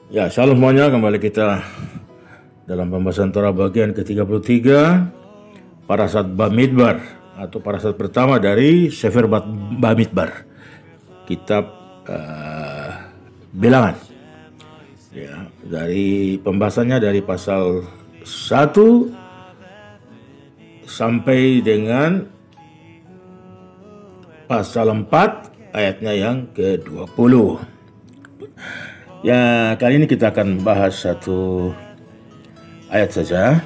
Ya, shalom semuanya, kembali kita dalam pembahasan Torah bagian ke-33, Parashat Bamidbar atau parashat pertama dari Sefer Bamidbar, kitab bilangan. Ya, dari pembahasannya dari pasal 1 sampai dengan pasal 4 ayatnya yang ke-20. Ya, kali ini kita akan bahas satu ayat saja,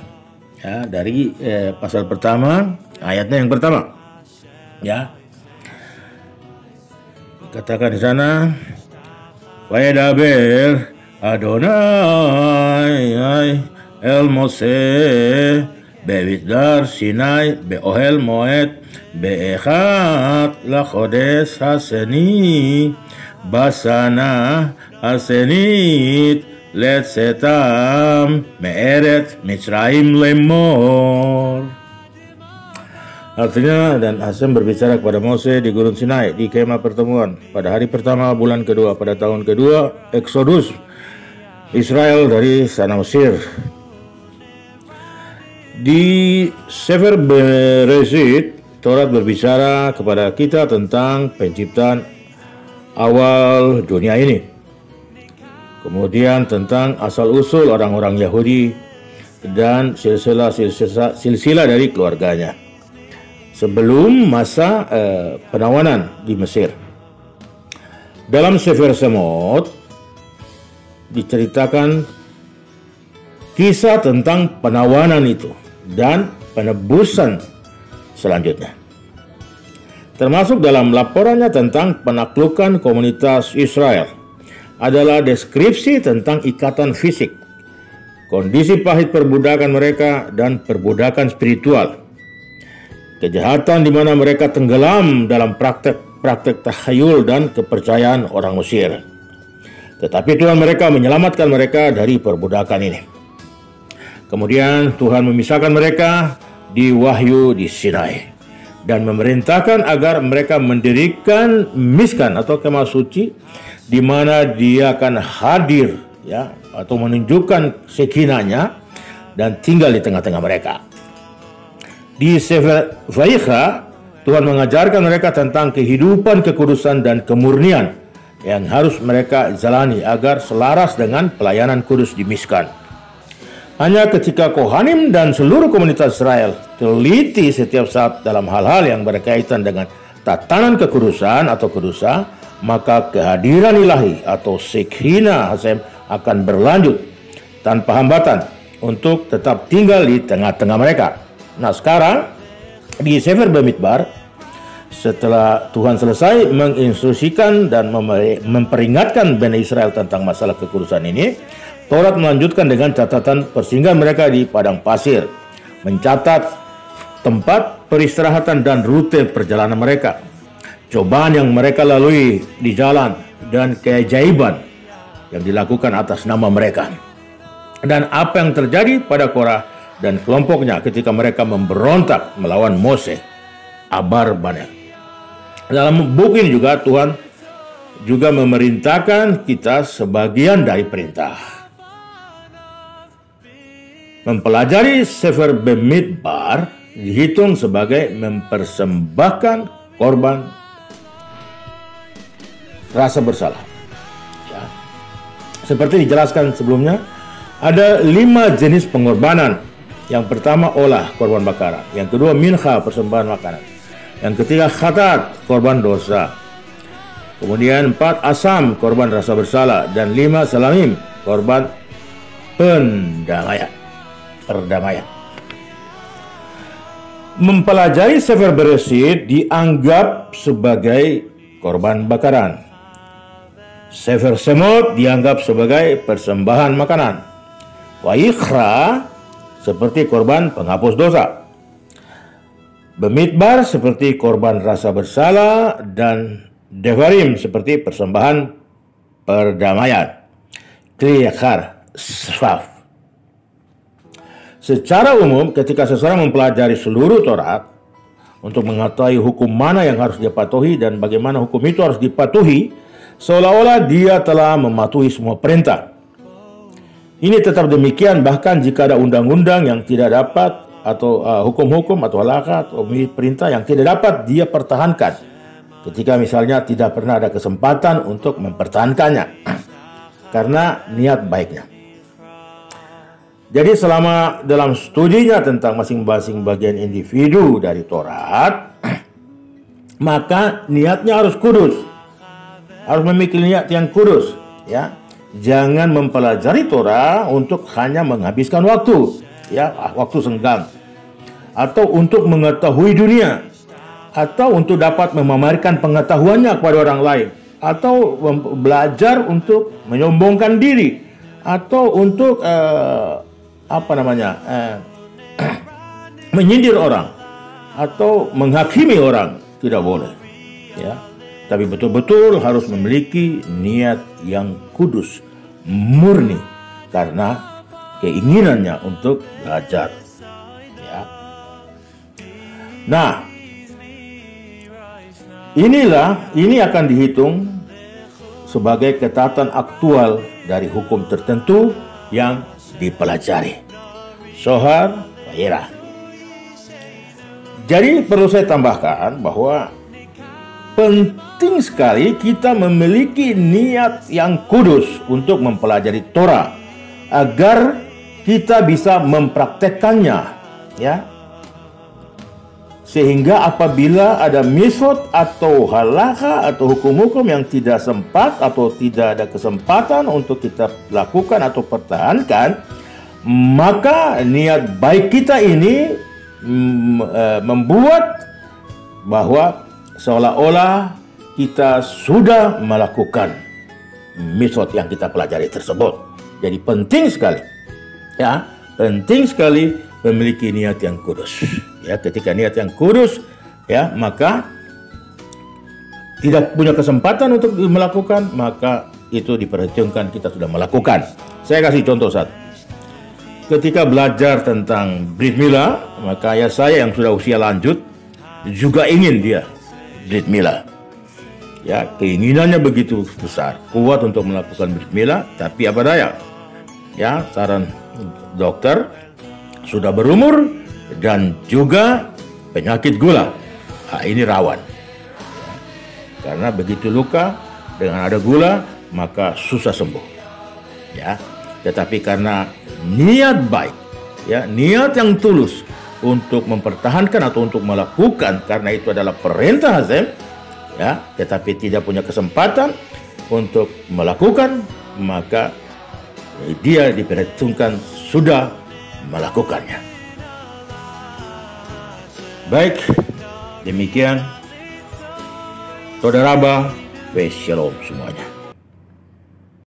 ya, dari pasal pertama, ayatnya yang pertama. Ya, katakan di sana, Vayedaber Adonai el Moshe bevidar Sinai beohel moed beechat lachodes haseni basana hasenit letsetam me'eret Mitzrayim lemor. Artinya, dan Hashem berbicara kepada Mose di Gurun Sinai di kemah pertemuan pada hari pertama bulan kedua pada tahun kedua Eksodus Israel dari tanah Mesir. Di Sefer Bereshit, Taurat berbicara kepada kita tentang penciptaan awal dunia ini. Kemudian tentang asal-usul orang-orang Yahudi dan silsilah dari keluarganya sebelum masa penawanan di Mesir. Dalam Sefer Shemot diceritakan kisah tentang penawanan itu dan penebusan selanjutnya, termasuk dalam laporannya tentang penaklukan komunitas Israel adalah deskripsi tentang ikatan fisik, kondisi pahit perbudakan mereka, dan perbudakan spiritual. Kejahatan di mana mereka tenggelam dalam praktek tahayul dan kepercayaan orang Mesir. Tetapi Tuhan mereka menyelamatkan mereka dari perbudakan ini. Kemudian Tuhan memisahkan mereka di Wahyu di Sinai dan memerintahkan agar mereka mendirikan miskan atau kemah suci di mana Dia akan hadir, ya, atau menunjukkan sekinahnya dan tinggal di tengah-tengah mereka. Di Sefer Vayikra, Tuhan mengajarkan mereka tentang kehidupan kekudusan dan kemurnian yang harus mereka jalani agar selaras dengan pelayanan kudus di miskan. Hanya ketika Kohanim dan seluruh komunitas Israel teliti setiap saat dalam hal-hal yang berkaitan dengan tatanan kekudusan atau kudusa, maka kehadiran ilahi atau Shekinah Hashem akan berlanjut tanpa hambatan untuk tetap tinggal di tengah-tengah mereka. Nah, sekarang di Sefer Bamidbar, setelah Tuhan selesai menginstruksikan dan memperingatkan Bani Israel tentang masalah kekudusan ini, Taurat melanjutkan dengan catatan persinggahan mereka di padang pasir, mencatat tempat peristirahatan dan rute perjalanan mereka, cobaan yang mereka lalui di jalan, dan keajaiban yang dilakukan atas nama mereka, dan apa yang terjadi pada Korah dan kelompoknya ketika mereka memberontak melawan Mose Abar-Banel. Dalam buku ini juga Tuhan juga memerintahkan kita sebagian dari perintah. Mempelajari Sefer Bamidbar dihitung sebagai mempersembahkan korban rasa bersalah. Ya. Seperti dijelaskan sebelumnya, ada 5 jenis pengorbanan. Yang pertama olah, korban bakaran. Yang kedua mincha, persembahan makanan. Yang ketiga khatat, korban dosa. Kemudian 4 asam, korban rasa bersalah. Dan 5 salamim, korban perdamaian. Mempelajari Sefer Bereshit dianggap sebagai korban bakaran. Sefer Shemot dianggap sebagai persembahan makanan. Vayikra seperti korban penghapus dosa. Bamidbar seperti korban rasa bersalah, dan Devarim seperti persembahan perdamaian. Kli yakar sfaf. Secara umum, ketika seseorang mempelajari seluruh Taurat untuk mengetahui hukum mana yang harus dipatuhi dan bagaimana hukum itu harus dipatuhi, seolah-olah dia telah mematuhi semua perintah. Ini tetap demikian bahkan jika ada undang-undang yang tidak dapat atau hukum-hukum atau halakha atau perintah yang tidak dapat dia pertahankan ketika misalnya tidak pernah ada kesempatan untuk mempertahankannya karena niat baiknya. Jadi selama dalam studinya tentang masing-masing bagian individu dari Taurat, maka niatnya harus kudus, harus memiliki niat yang kudus, ya. Jangan mempelajari Torah untuk hanya menghabiskan waktu, ya, waktu senggang, atau untuk mengetahui dunia, atau untuk dapat memamerkan pengetahuannya kepada orang lain, atau belajar untuk menyombongkan diri, atau untuk menyindir orang, atau menghakimi orang. Tidak boleh, ya. Tapi betul-betul harus memiliki niat yang kudus, murni, karena keinginannya untuk belajar. Ya. Nah, ini akan dihitung sebagai ketatan aktual dari hukum tertentu yang dipelajari. Shohar Wairah. Jadi perlu saya tambahkan bahwa penting sekali kita memiliki niat yang kudus untuk mempelajari Torah agar kita bisa mempraktekkannya, ya. Sehingga apabila ada mitzvot atau halakha atau hukum-hukum yang tidak sempat atau tidak ada kesempatan untuk kita lakukan atau pertahankan, maka niat baik kita ini membuat bahwa seolah-olah kita sudah melakukan mitzvot yang kita pelajari tersebut. Jadi penting sekali, ya, penting sekali memiliki niat yang kudus. Ya, ketika niat yang kudus, ya, maka tidak punya kesempatan untuk melakukan, maka itu diperhitungkan kita sudah melakukan. Saya kasih contoh satu. Ketika belajar tentang Brit Milah, maka ayah saya yang sudah usia lanjut juga ingin dia Brit Milah. Ya, keinginannya begitu besar, kuat untuk melakukan Brit Milah, tapi apa daya? Ya, saran dokter sudah berumur dan juga penyakit gula. Nah, ini rawan. Karena begitu luka dengan ada gula, maka susah sembuh. Ya, tetapi karena niat baik, ya, niat yang tulus untuk mempertahankan atau untuk melakukan, karena itu adalah perintah Hashem, ya, tetapi tidak punya kesempatan untuk melakukan, maka dia diperhitungkan sudah melakukannya. Baik, demikian. Toda Rabah, Shalom semuanya.